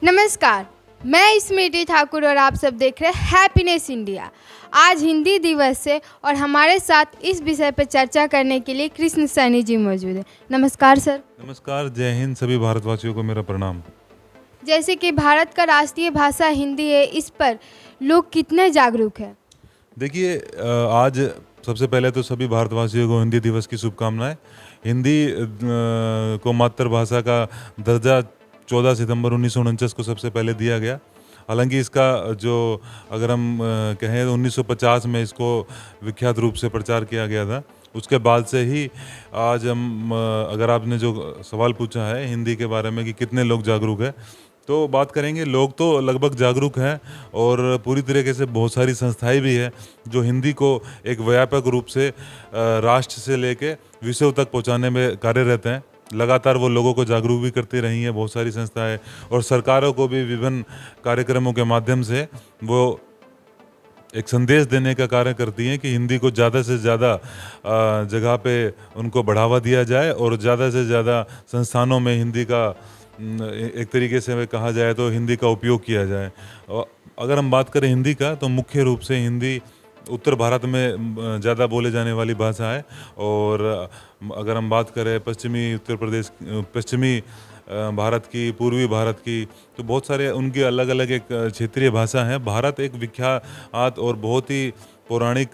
नमस्कार, मैं स्मृति ठाकुर और आप सब देख रहे हैं हैप्पीनेस इंडिया। आज हिंदी दिवस है और हमारे साथ इस विषय पर चर्चा करने के लिए कृष्ण सैनी जी मौजूद हैं। नमस्कार सर। नमस्कार, जय हिंद सभी भारतवासियों को मेरा प्रणाम। जैसे कि भारत का राष्ट्रीय भाषा हिंदी है, इस पर लोग कितने जागरूक हैं? देखिए, आज सबसे पहले तो सभी भारतवासियों को हिंदी दिवस की शुभकामनाएं। हिंदी को मातृभाषा का दर्जा 14 सितंबर 1949 को सबसे पहले दिया गया। हालांकि इसका जो अगर हम कहें तो 1950 में इसको विख्यात रूप से प्रचार किया गया था। उसके बाद से ही आज हम अगर आपने जो सवाल पूछा है हिंदी के बारे में कि कितने लोग जागरूक हैं, तो बात करेंगे। लोग तो लगभग जागरूक हैं और पूरी तरीके से बहुत सारी संस्थाएं भी हैं जो हिंदी को एक व्यापक रूप से राष्ट्र से लेके विश्व तक पहुंचाने में कार्यरत हैं। लगातार वो लोगों को जागरूक भी करती रही हैं बहुत सारी संस्थाएं, और सरकारों को भी विभिन्न कार्यक्रमों के माध्यम से वो एक संदेश देने का कार्य करती हैं कि हिंदी को ज़्यादा से ज़्यादा जगह पे उनको बढ़ावा दिया जाए और ज़्यादा से ज़्यादा संस्थानों में हिंदी का एक तरीके से कहा जाए तो हिंदी का उपयोग किया जाए। और अगर हम बात करें हिंदी का, तो मुख्य रूप से हिंदी उत्तर भारत में ज़्यादा बोले जाने वाली भाषा है। और अगर हम बात करें पश्चिमी उत्तर प्रदेश, पश्चिमी भारत की, पूर्वी भारत की, तो बहुत सारे उनकी अलग अलग एक क्षेत्रीय भाषा है। भारत एक विख्यात और बहुत ही पौराणिक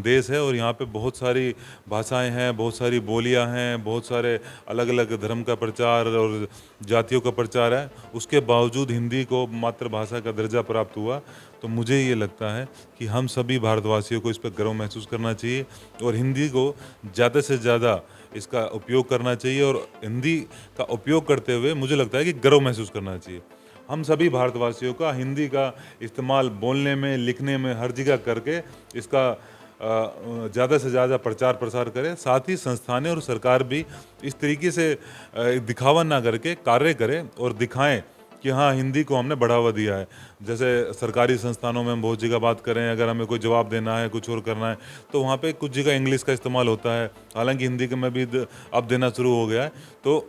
देश है और यहाँ पे बहुत सारी भाषाएं हैं, बहुत सारी बोलियां हैं, बहुत सारे अलग अलग धर्म का प्रचार और जातियों का प्रचार है। उसके बावजूद हिंदी को मातृभाषा का दर्जा प्राप्त हुआ। तो मुझे ये लगता है कि हम सभी भारतवासियों को इस पर गर्व महसूस करना चाहिए और हिंदी को ज़्यादा से ज़्यादा इसका उपयोग करना चाहिए। और हिंदी का उपयोग करते हुए मुझे लगता है कि गर्व महसूस करना चाहिए। हम सभी भारतवासियों का हिंदी का इस्तेमाल बोलने में, लिखने में, हर जगह करके इसका ज़्यादा से ज़्यादा प्रचार प्रसार करें। साथ ही संस्थानें और सरकार भी इस तरीके से दिखावा ना करके कार्य करें और दिखाएं कि हाँ, हिंदी को हमने बढ़ावा दिया है। जैसे सरकारी संस्थानों में हम बहुत जगह बात करें, अगर हमें कोई जवाब देना है, कुछ और करना है, तो वहाँ पे कुछ जगह इंग्लिश का इस्तेमाल होता है। हालांकि हिंदी का में भी अब देना शुरू हो गया है। तो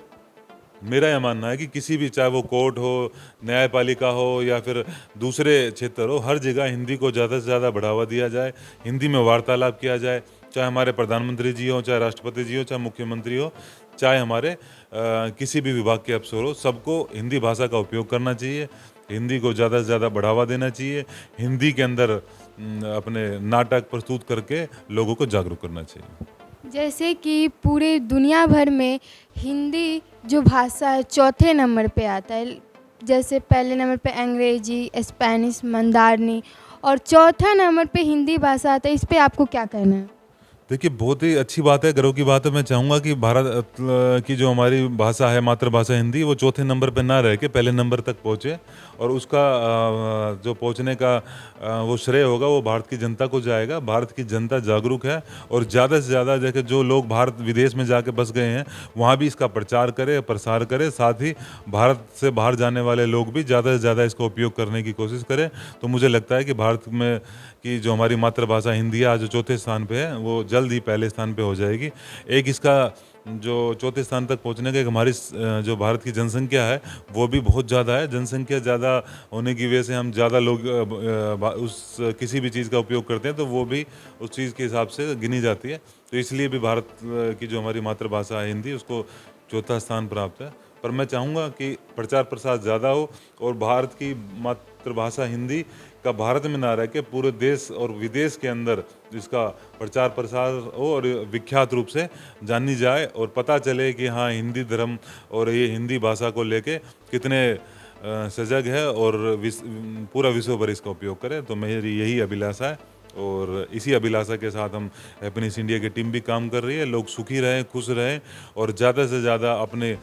मेरा यह मानना है कि किसी भी, चाहे वो कोर्ट हो, न्यायपालिका हो या फिर दूसरे क्षेत्र हो, हर जगह हिंदी को ज़्यादा से ज़्यादा बढ़ावा दिया जाए, हिंदी में वार्तालाप किया जाए। चाहे हमारे प्रधानमंत्री जी हो, चाहे राष्ट्रपति जी हो, चाहे मुख्यमंत्री हो, चाहे हमारे किसी भी विभाग के अफसर हो, सबको हिंदी भाषा का उपयोग करना चाहिए। हिंदी को ज़्यादा से ज़्यादा बढ़ावा देना चाहिए। हिंदी के अंदर अपने नाटक प्रस्तुत करके लोगों को जागरूक करना चाहिए। जैसे कि पूरे दुनिया भर में हिंदी जो भाषा है चौथे नंबर पे आता है। जैसे पहले नंबर पे अंग्रेजी, स्पेनिश, मंदारनी और चौथा नंबर पे हिंदी भाषा आता है। इस पे आपको क्या कहना है? देखिए, बहुत ही अच्छी बात है, गर्व की बात है। मैं चाहूँगा कि भारत की जो हमारी भाषा है, मातृभाषा हिंदी, वो चौथे नंबर पे ना रह के पहले नंबर तक पहुँचे। और उसका जो पहुँचने का वो श्रेय होगा वो भारत की जनता को जाएगा। भारत की जनता जागरूक है और ज़्यादा से ज़्यादा जैसे जो लोग भारत विदेश में जाके बस गए हैं, वहाँ भी इसका प्रचार करें, प्रसार करें। साथ ही भारत से बाहर जाने वाले लोग भी ज़्यादा से ज़्यादा इसका उपयोग करने की कोशिश करें। तो मुझे लगता है कि भारत में की जो हमारी मातृभाषा हिंदी है, आज जो चौथे स्थान पे है, वो जल्द ही पहले स्थान पे हो जाएगी। एक इसका जो चौथे स्थान तक पहुंचने का एक हमारी जो भारत की जनसंख्या है वो भी बहुत ज़्यादा है। जनसंख्या ज़्यादा होने की वजह से हम ज़्यादा लोग उस किसी भी चीज़ का उपयोग करते हैं तो वो भी उस चीज़ के हिसाब से गिनी जाती है। तो इसलिए भी भारत की जो हमारी मातृभाषा है हिंदी, उसको चौथा स्थान प्राप्त है। पर मैं चाहूँगा कि प्रचार प्रसार ज़्यादा हो और भारत की मातृभाषा हिंदी का भारत में ना रह के पूरे देश और विदेश के अंदर इसका प्रचार प्रसार हो और विख्यात रूप से जानी जाए और पता चले कि हाँ, हिंदी धर्म और ये हिंदी भाषा को लेके कितने सजग है और पूरा विश्व भर इसका उपयोग करे। तो मेरी यही अभिलाषा है और इसी अभिलाषा के साथ हम हैप्पीनेस इंडिया की टीम भी काम कर रही है। लोग सुखी रहें, खुश रहें और ज़्यादा से ज़्यादा अपने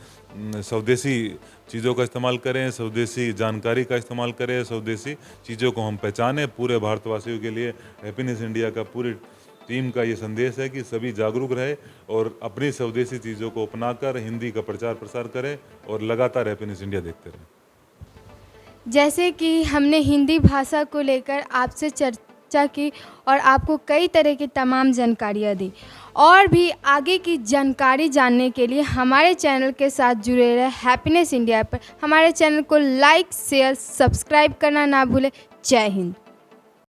स्वदेशी चीज़ों का इस्तेमाल करें, स्वदेशी जानकारी का इस्तेमाल करें, स्वदेशी चीज़ों को हम पहचानें। पूरे भारतवासियों के लिए हैप्पीनेस इंडिया का पूरी टीम का ये संदेश है कि सभी जागरूक रहे और अपनी स्वदेशी चीज़ों को अपनाकर हिंदी का प्रचार प्रसार करें और लगातार हैप्पीनेस इंडिया देखते रहें। जैसे कि हमने हिंदी भाषा को लेकर आपसे चर्चा की और आपको कई तरह की तमाम जानकारियाँ दी। और भी आगे की जानकारी जानने के लिए हमारे चैनल के साथ जुड़े रहे हैप्पीनेस इंडिया पर। हमारे चैनल को लाइक शेयर सब्सक्राइब करना ना भूलें। जय हिंद।